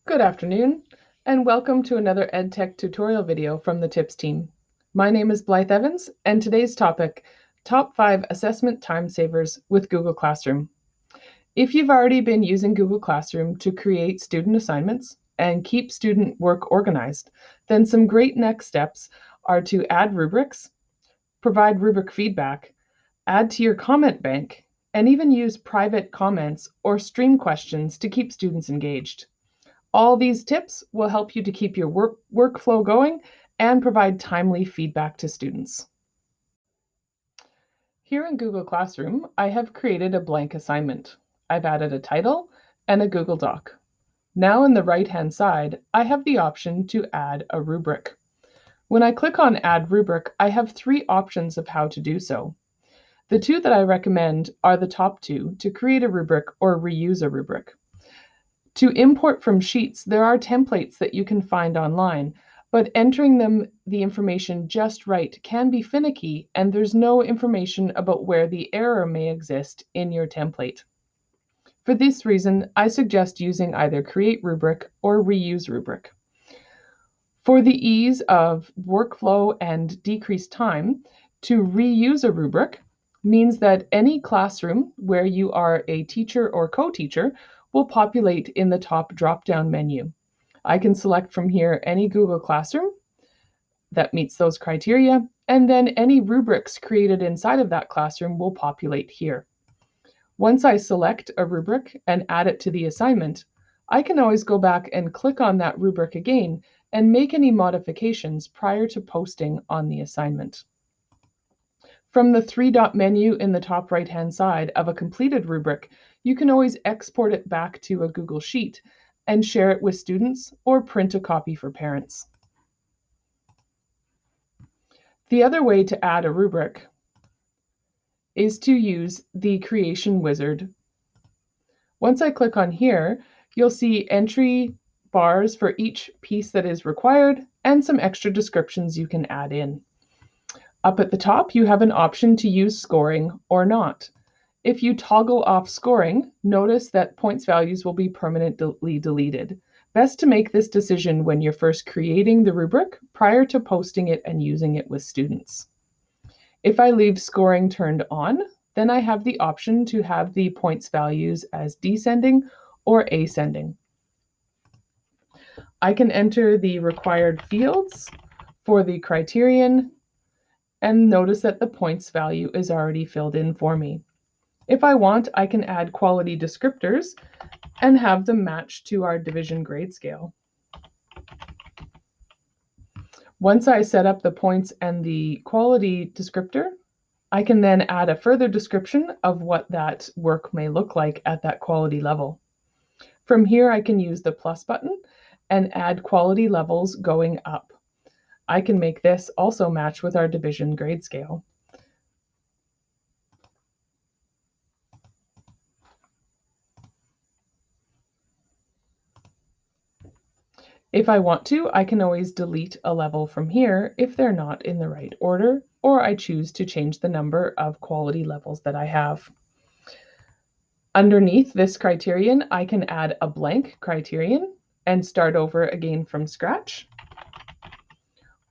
Good afternoon, and welcome to another EdTech tutorial video from the TIPS team. My name is Blythe Evans, and today's topic, Top 5 Assessment Time Savers with Google Classroom. If you've already been using Google Classroom to create student assignments and keep student work organized, then some great next steps are to add rubrics, provide rubric feedback, add to your comment bank, and even use private comments or stream questions to keep students engaged. All these tips will help you to keep your workflow going and provide timely feedback to students. Here in Google Classroom, I have created a blank assignment. I've added a title and a Google Doc. Now in the right-hand side, I have the option to add a rubric. When I click on Add Rubric, I have three options of how to do so. The two that I recommend are the top two, to create a rubric or reuse a rubric. To import from Sheets, there are templates that you can find online, but entering the information just right can be finicky, and there's no information about where the error may exist in your template. For this reason, I suggest using either Create Rubric or Reuse Rubric. For the ease of workflow and decreased time, to reuse a rubric means that any classroom where you are a teacher or co-teacher will populate in the top drop-down menu. I can select from here any Google Classroom that meets those criteria, and then any rubrics created inside of that classroom will populate here. Once I select a rubric and add it to the assignment, I can always go back and click on that rubric again and make any modifications prior to posting on the assignment. From the three-dot menu in the top right-hand side of a completed rubric, you can always export it back to a Google Sheet and share it with students or print a copy for parents. The other way to add a rubric is to use the Creation Wizard. Once I click on here, you'll see entry bars for each piece that is required and some extra descriptions you can add in. Up at the top, you have an option to use scoring or not. If you toggle off scoring, notice that points values will be permanently deleted. Best to make this decision when you're first creating the rubric prior to posting it and using it with students. If I leave scoring turned on, then I have the option to have the points values as descending or ascending. I can enter the required fields for the criterion and notice that the points value is already filled in for me. If I want, I can add quality descriptors and have them match to our division grade scale. Once I set up the points and the quality descriptor, I can then add a further description of what that work may look like at that quality level. From here, I can use the plus button and add quality levels going up. I can make this also match with our division grade scale. If I want to, I can always delete a level from here if they're not in the right order, or I choose to change the number of quality levels that I have. Underneath this criterion, I can add a blank criterion and start over again from scratch.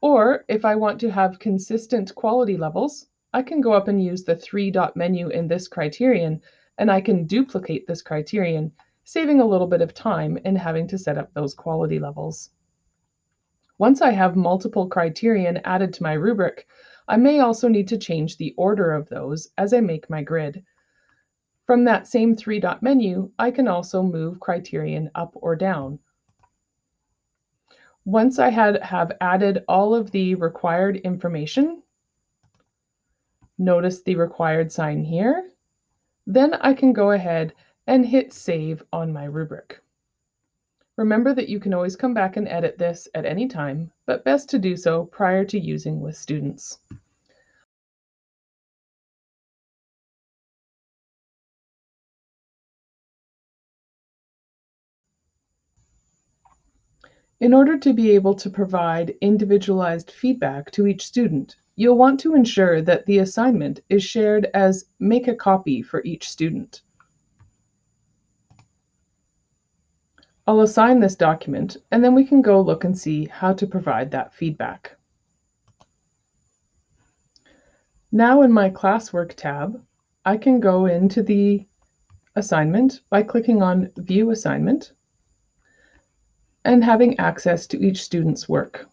Or if I want to have consistent quality levels, I can go up and use the three-dot menu in this criterion, and I can duplicate this criterion, saving a little bit of time in having to set up those quality levels. Once I have multiple criterion added to my rubric, I may also need to change the order of those as I make my grid. From that same three-dot menu, I can also move criterion up or down. Once I have added all of the required information, notice the required sign here, then I can go ahead and hit Save on my rubric. Remember that you can always come back and edit this at any time, but best to do so prior to using with students. In order to be able to provide individualized feedback to each student, you'll want to ensure that the assignment is shared as Make a Copy for each student. I'll assign this document, and then we can go look and see how to provide that feedback. Now in my classwork tab, I can go into the assignment by clicking on View Assignment and having access to each student's work.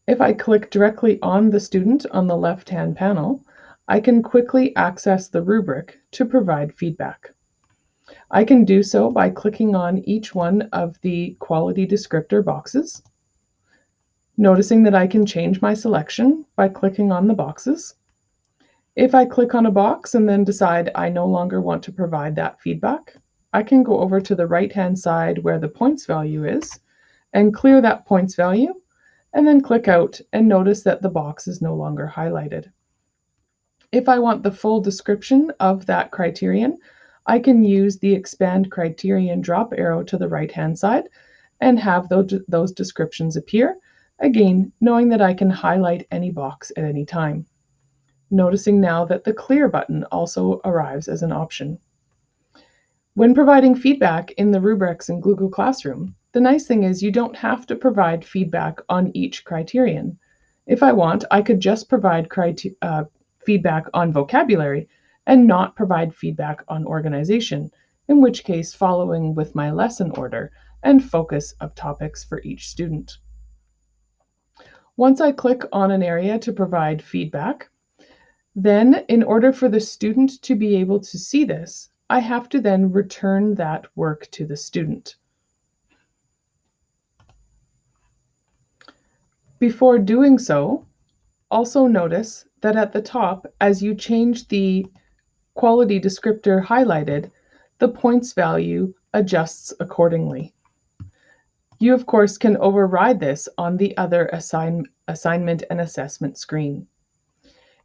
If I click directly on the student on the left-hand panel, I can quickly access the rubric to provide feedback. I can do so by clicking on each one of the quality descriptor boxes, noticing that I can change my selection by clicking on the boxes. If I click on a box and then decide I no longer want to provide that feedback, I can go over to the right-hand side where the points value is and clear that points value, and then click out and notice that the box is no longer highlighted. If I want the full description of that criterion, I can use the expand criterion drop arrow to the right-hand side and have those descriptions appear, again, knowing that I can highlight any box at any time. Noticing now that the clear button also arrives as an option. When providing feedback in the rubrics in Google Classroom, the nice thing is you don't have to provide feedback on each criterion. If I want, I could just provide feedback on vocabulary and not provide feedback on organization, in which case following with my lesson order and focus of topics for each student. Once I click on an area to provide feedback, then in order for the student to be able to see this, I have to then return that work to the student. Before doing so, also notice that at the top, as you change the quality descriptor highlighted, the points value adjusts accordingly. You, of course, can override this on the other assignment and assessment screen.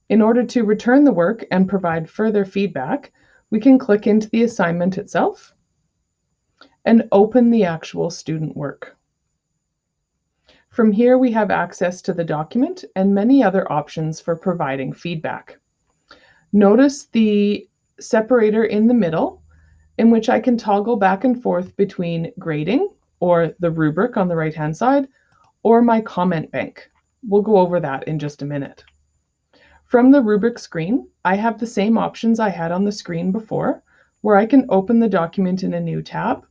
In order to return the work and provide further feedback, we can click into the assignment itself and open the actual student work. From here, we have access to the document and many other options for providing feedback. Notice the separator in the middle, in which I can toggle back and forth between grading, or the rubric on the right-hand side, or my comment bank. We'll go over that in just a minute. From the rubric screen, I have the same options I had on the screen before, where I can open the document in a new tab.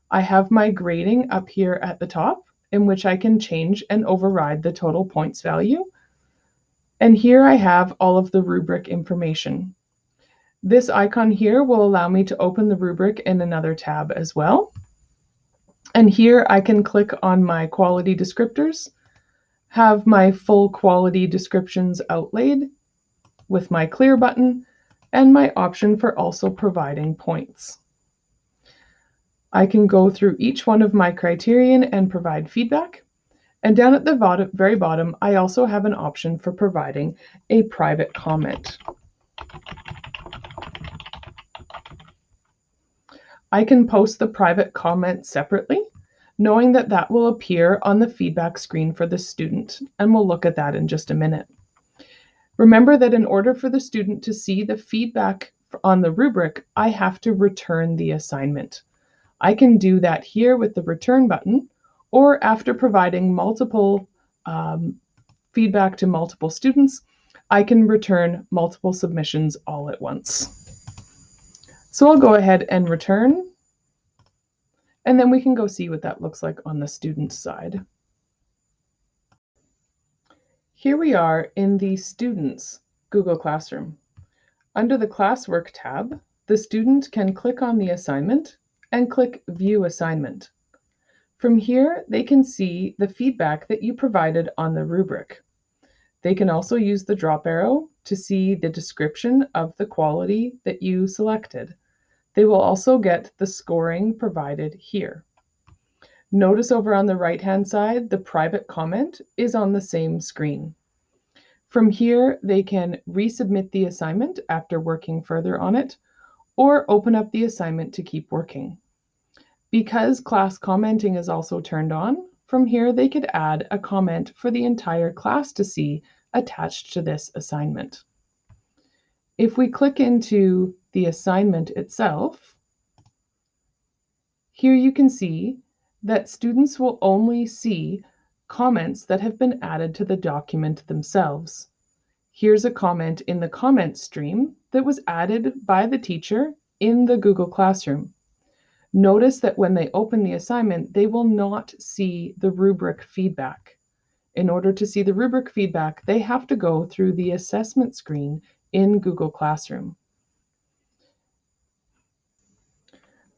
I have my grading up here at the top, in which I can change and override the total points value. And here I have all of the rubric information. This icon here will allow me to open the rubric in another tab as well. And here I can click on my quality descriptors, have my full quality descriptions outlaid with my clear button, and my option for also providing points. I can go through each one of my criterion and provide feedback. And down at the very bottom, I also have an option for providing a private comment. I can post the private comment separately, knowing that that will appear on the feedback screen for the student, and we'll look at that in just a minute. Remember that in order for the student to see the feedback on the rubric, I have to return the assignment. I can do that here with the return button, or after providing multiple feedback to multiple students, I can return multiple submissions all at once. So I'll go ahead and return, and then we can go see what that looks like on the student side. Here we are in the Students Google Classroom. Under the Classwork tab, the student can click on the assignment and click View Assignment. From here, they can see the feedback that you provided on the rubric. They can also use the drop arrow to see the description of the quality that you selected. They will also get the scoring provided here. Notice over on the right-hand side, the private comment is on the same screen. From here, they can resubmit the assignment after working further on it, or open up the assignment to keep working. Because class commenting is also turned on, from here they could add a comment for the entire class to see attached to this assignment. If we click into the assignment itself, Here you can see that students will only see comments that have been added to the document themselves. Here's a comment in the comment stream that was added by the teacher in the Google Classroom. Notice that when they open the assignment, they will not see the rubric feedback. In order to see the rubric feedback, they have to go through the assessment screen in Google Classroom.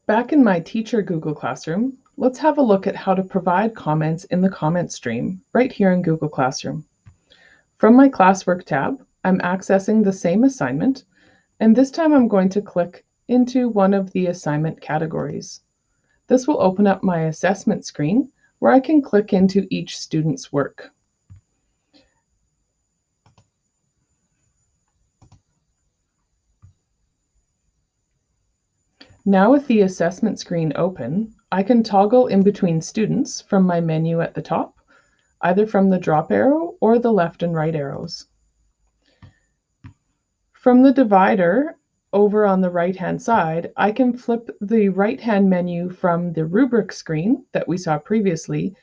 Back in my teacher Google Classroom, let's have a look at how to provide comments in the comment stream right here in Google Classroom. From my classwork tab, I'm accessing the same assignment, and this time I'm going to click into one of the assignment categories. This will open up my assessment screen where I can click into each student's work. Now with the assessment screen open, I can toggle in between students from my menu at the top, either from the drop arrow or the left and right arrows. From the divider over on the right-hand side, I can flip the right-hand menu from the rubric screen that we saw previously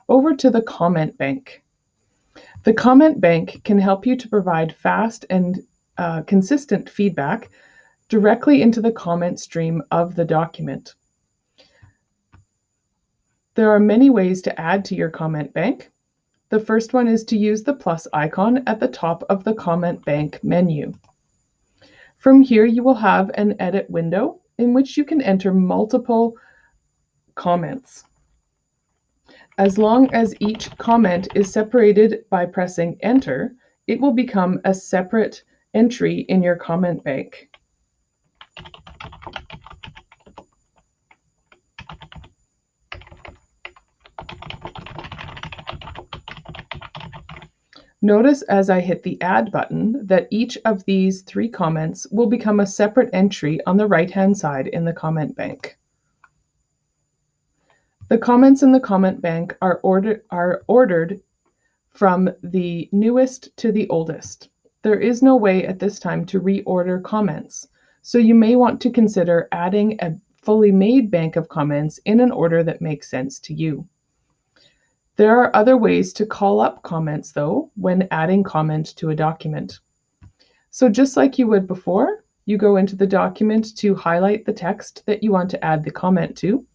over to the comment bank. The comment bank can help you to provide fast and consistent feedback directly into the comment stream of the document. There are many ways to add to your comment bank. The first one is to use the plus icon at the top of the comment bank menu. From here, you will have an edit window in which you can enter multiple comments. As long as each comment is separated by pressing enter, it will become a separate entry in your comment bank. Notice as I hit the Add button that each of these 3 comments will become a separate entry on the right-hand side in the comment bank. The comments in the comment bank are ordered from the newest to the oldest. There is no way at this time to reorder comments, so you may want to consider adding a fully made bank of comments in an order that makes sense to you. There are other ways to call up comments, though, when adding comment to a document. So just like you would before, you go into the document to highlight the text that you want to add the comment to.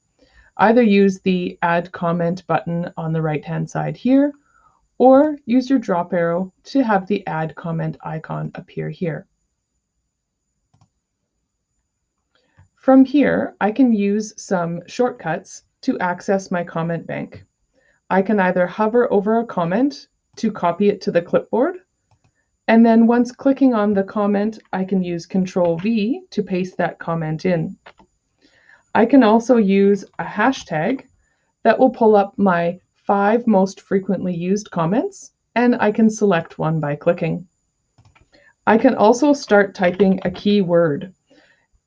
Either use the Add Comment button on the right-hand side here, or use your drop arrow to have the Add Comment icon appear here. From here, I can use some shortcuts to access my comment bank. I can either hover over a comment to copy it to the clipboard, and then once clicking on the comment, I can use Control-V to paste that comment in. I can also use a hashtag that will pull up my 5 most frequently used comments, and I can select one by clicking. I can also start typing a keyword.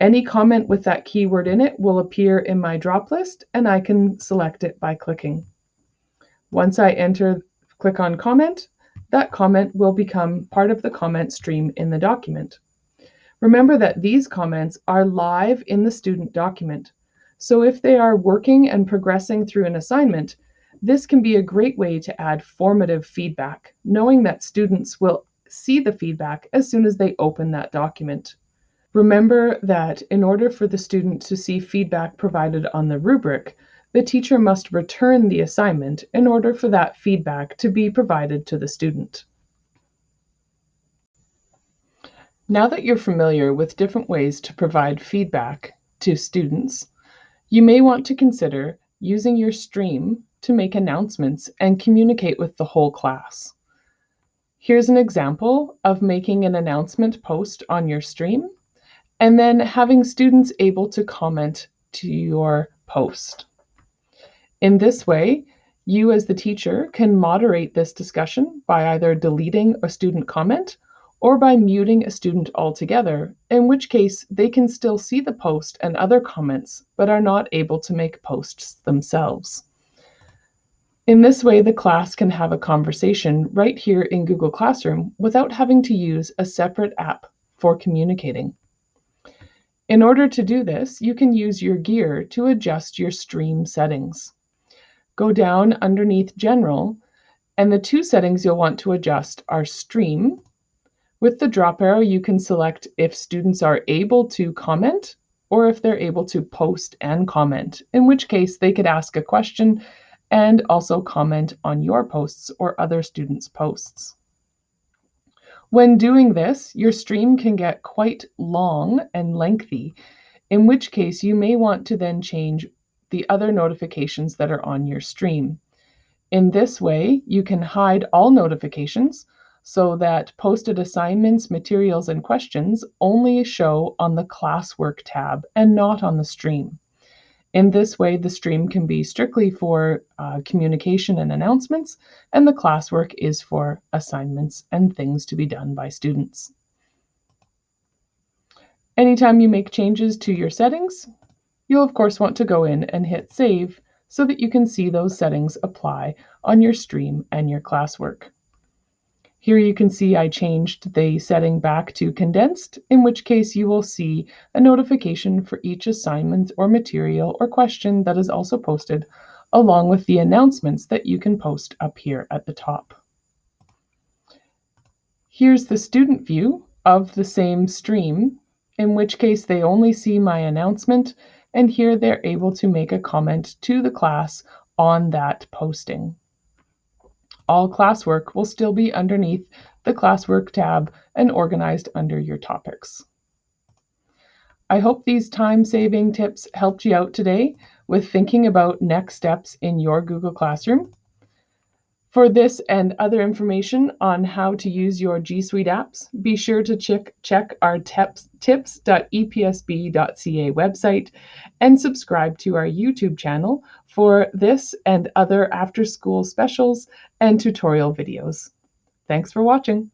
Any comment with that keyword in it will appear in my drop list, and I can select it by clicking. Once I click on comment, that comment will become part of the comment stream in the document. Remember that these comments are live in the student document. So if they are working and progressing through an assignment, this can be a great way to add formative feedback, knowing that students will see the feedback as soon as they open that document. Remember that in order for the student to see feedback provided on the rubric, the teacher must return the assignment in order for that feedback to be provided to the student. Now that you're familiar with different ways to provide feedback to students, you may want to consider using your stream to make announcements and communicate with the whole class. Here's an example of making an announcement post on your stream and then having students able to comment to your post. In this way, you as the teacher can moderate this discussion by either deleting a student comment or by muting a student altogether, in which case they can still see the post and other comments, but are not able to make posts themselves. In this way, the class can have a conversation right here in Google Classroom without having to use a separate app for communicating. In order to do this, you can use your gear to adjust your stream settings. Go down underneath General, and the two settings you'll want to adjust are Stream. With the drop arrow, you can select if students are able to comment or if they're able to post and comment, in which case they could ask a question and also comment on your posts or other students' posts. When doing this, your stream can get quite long and lengthy, in which case you may want to then change the other notifications that are on your stream. In this way, you can hide all notifications so that posted assignments, materials, and questions only show on the classwork tab and not on the stream. In this way, the stream can be strictly for communication and announcements, and the classwork is for assignments and things to be done by students. Anytime you make changes to your settings, you'll of course want to go in and hit save so that you can see those settings apply on your stream and your classwork. Here you can see I changed the setting back to condensed, in which case you will see a notification for each assignment or material or question that is also posted, along with the announcements that you can post up here at the top. Here's the student view of the same stream, in which case they only see my announcement, and here they're able to make a comment to the class on that posting. All classwork will still be underneath the classwork tab and organized under your topics. I hope these time-saving tips helped you out today with thinking about next steps in your Google Classroom. For this and other information on how to use your G Suite apps, be sure to check our tips.epsb.ca website and subscribe to our YouTube channel for this and other after-school specials and tutorial videos. Thanks for watching.